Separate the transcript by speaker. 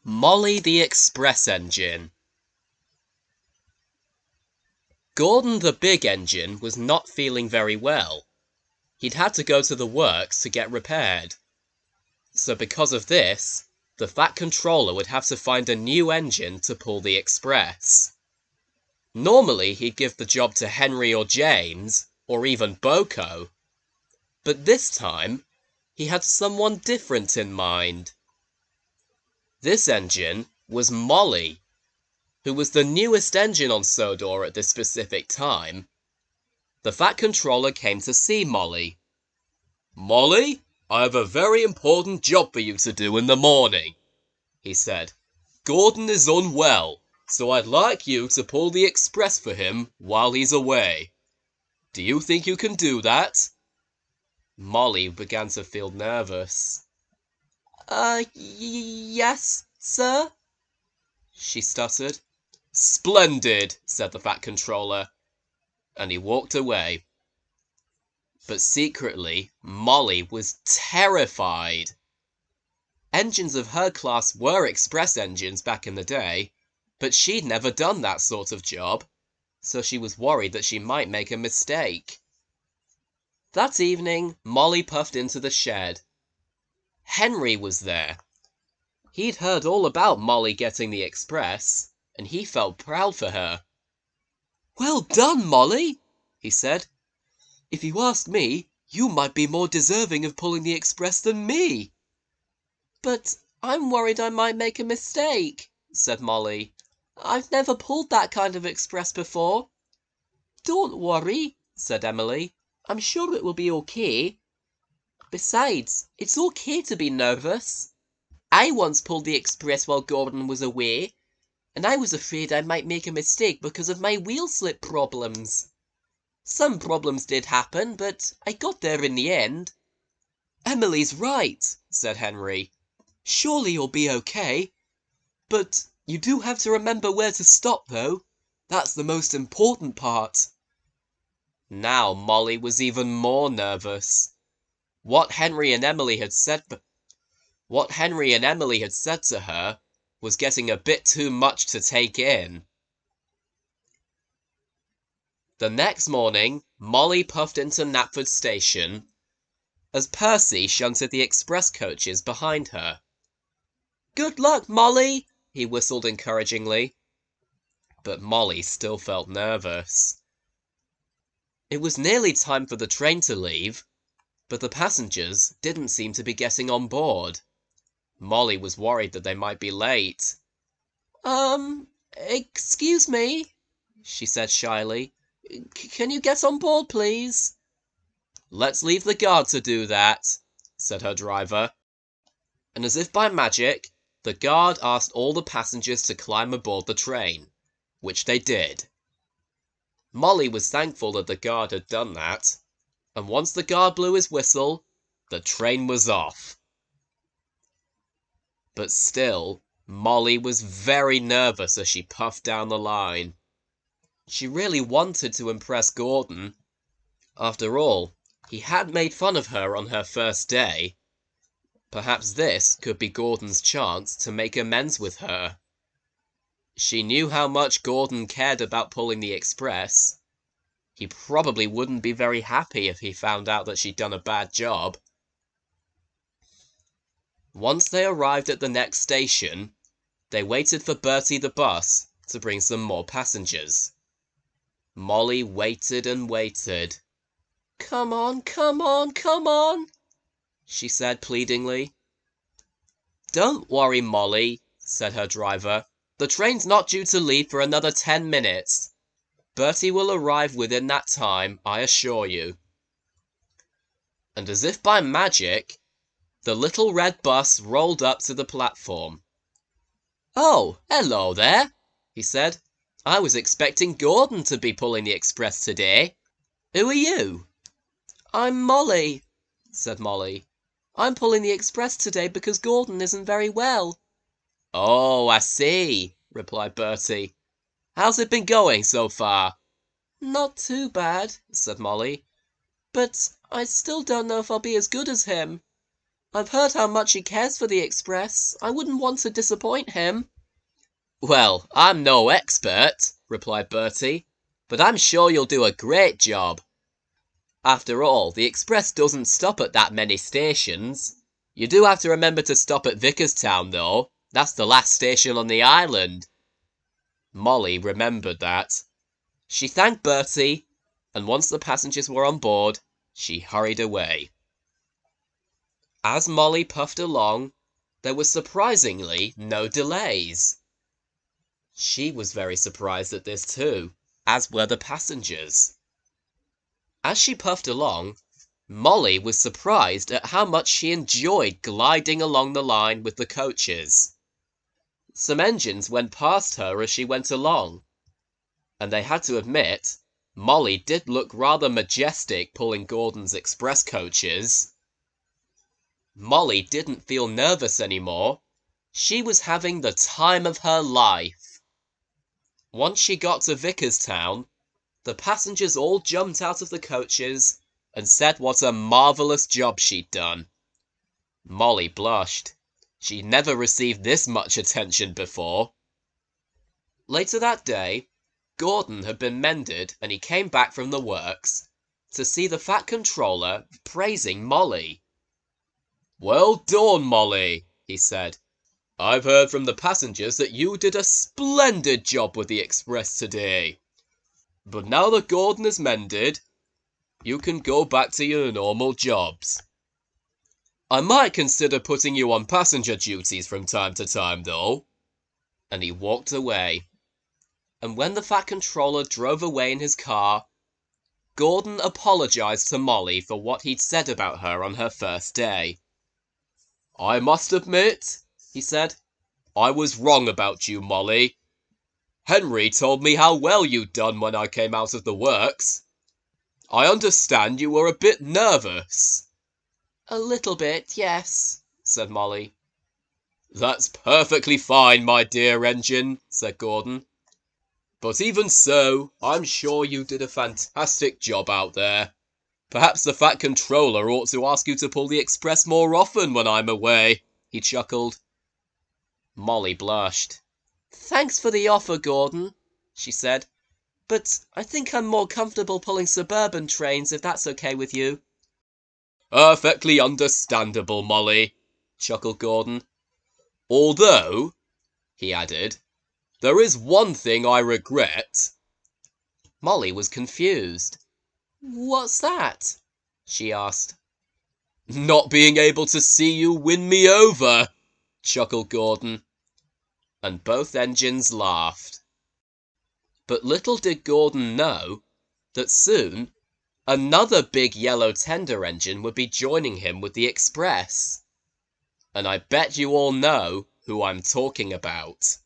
Speaker 1: Molly the Express Engine. Gordon the Big Engine was not feeling very well. He'd had to go to the works to get repaired. So because of this, the Fat Controller would have to find a new engine to pull the Express. Normally he'd give the job to Henry or James, or even Boko. But this time, he had someone different in mind. This engine was Molly, who was the newest engine on Sodor at this specific time. The Fat Controller came to see Molly. "Molly, I have a very important job for you to do in the morning," he said. "Gordon is unwell, so I'd like you to pull the Express for him while he's away. Do you think you can do that?" Molly began to feel nervous.
Speaker 2: Yes, sir,"
Speaker 1: she stuttered. "Splendid," said the Fat Controller, and he walked away. But secretly, Molly was terrified. Engines of her class were express engines back in the day, but she'd never done that sort of job, so she was worried that she might make a mistake. That evening, Molly puffed into the shed. Henry was there. He'd heard all about Molly getting the express, and he felt proud for her. "Well done, Molly," he said. "If you ask me, you might be more deserving of pulling the express than me." "But I'm worried I might make a mistake," said Molly. "I've never pulled that kind of express before." "Don't worry," said Emily. "I'm sure it will be okay. Besides, it's okay to be nervous. I once pulled the express while Gordon was away, and I was afraid I might make a mistake because of my wheel slip problems. Some problems did happen, but I got there in the end." "Emily's right," said Henry. "Surely you'll be okay. But you do have to remember where to stop, though. That's the most important part." Now Molly was even more nervous. What Henry and Emily had said to her was getting a bit too much to take in. The next morning, Molly puffed into Knapford Station as Percy shunted the express coaches behind her. "Good luck, Molly," he whistled encouragingly. But Molly still felt nervous. It was nearly time for the train to leave, but the passengers didn't seem to be getting on board. Molly was worried that they might be late.
Speaker 2: Excuse me," she said shyly. "Can you get on board, please?"
Speaker 1: "Let's leave the guard to do that," said her driver. And as if by magic, the guard asked all the passengers to climb aboard the train, which they did. Molly was thankful that the guard had done that, and once the guard blew his whistle, the train was off. But still, Molly was very nervous as she puffed down the line. She really wanted to impress Gordon. After all, he had made fun of her on her first day. Perhaps this could be Gordon's chance to make amends with her. She knew how much Gordon cared about pulling the express. He probably wouldn't be very happy if he found out that she'd done a bad job. Once they arrived at the next station, they waited for Bertie the bus to bring some more passengers. Molly waited and waited.
Speaker 2: "Come on, come on, come on,"
Speaker 1: she said pleadingly. "Don't worry, Molly," said her driver. "The train's not due to leave for another 10 minutes. Bertie will arrive within that time, I assure you." And as if by magic, the little red bus rolled up to the platform. "Oh, hello there," he said. "I was expecting Gordon to be pulling the express today. Who are you?"
Speaker 2: "I'm Molly," said Molly. "I'm pulling the express today because Gordon isn't very well."
Speaker 1: "Oh, I see," replied Bertie. "How's it been going so far?"
Speaker 2: "Not too bad," said Molly. "But I still don't know if I'll be as good as him. I've heard how much he cares for the express. I wouldn't want to disappoint him.
Speaker 1: Well, I'm no expert, replied Bertie, but I'm sure you'll do a great job. After all, the express doesn't stop at that many stations. You do have to remember to stop at Vicarstown, though. That's the last station on the island. Molly remembered that. She thanked Bertie, and once the passengers were on board, she hurried away. As Molly puffed along, there were surprisingly no delays. She was very surprised at this too, as were the passengers. As she puffed along, Molly was surprised at how much she enjoyed gliding along the line with the coaches. Some engines went past her as she went along, and they had to admit, Molly did look rather majestic pulling Gordon's express coaches. Molly didn't feel nervous anymore. She was having the time of her life. Once she got to Vicarstown, the passengers all jumped out of the coaches and said what a marvellous job she'd done. Molly blushed. She'd never received this much attention before. Later that day, Gordon had been mended and he came back from the works to see the Fat Controller praising Molly. "Well done, Molly," he said. "I've heard from the passengers that you did a splendid job with the express today. But now that Gordon is mended, you can go back to your normal jobs. I might consider putting you on passenger duties from time to time, though." And he walked away. And when the Fat Controller drove away in his car, Gordon apologized to Molly for what he'd said about her on her first day. "I must admit," he said, "I was wrong about you, Molly. Henry told me how well you'd done when I came out of the works. I understand you were a bit nervous."
Speaker 2: A little bit, yes, said Molly.
Speaker 1: "That's perfectly fine, my dear engine," said Gordon. "But even so, I'm sure you did a fantastic job out there. Perhaps the Fat Controller ought to ask you to pull the express more often when I'm away," he chuckled. Molly blushed.
Speaker 2: "Thanks for the offer, Gordon," she said, "but I think I'm more comfortable pulling suburban trains if that's okay with you."
Speaker 1: "Perfectly understandable, Molly," chuckled Gordon. "Although," he added, "there is one thing I regret."
Speaker 2: Molly was confused. "What's that?" she asked.
Speaker 1: "Not being able to see you win me over," chuckled Gordon. And both engines laughed. But little did Gordon know that soon another big yellow tender engine would be joining him with the express. And I bet you all know who I'm talking about.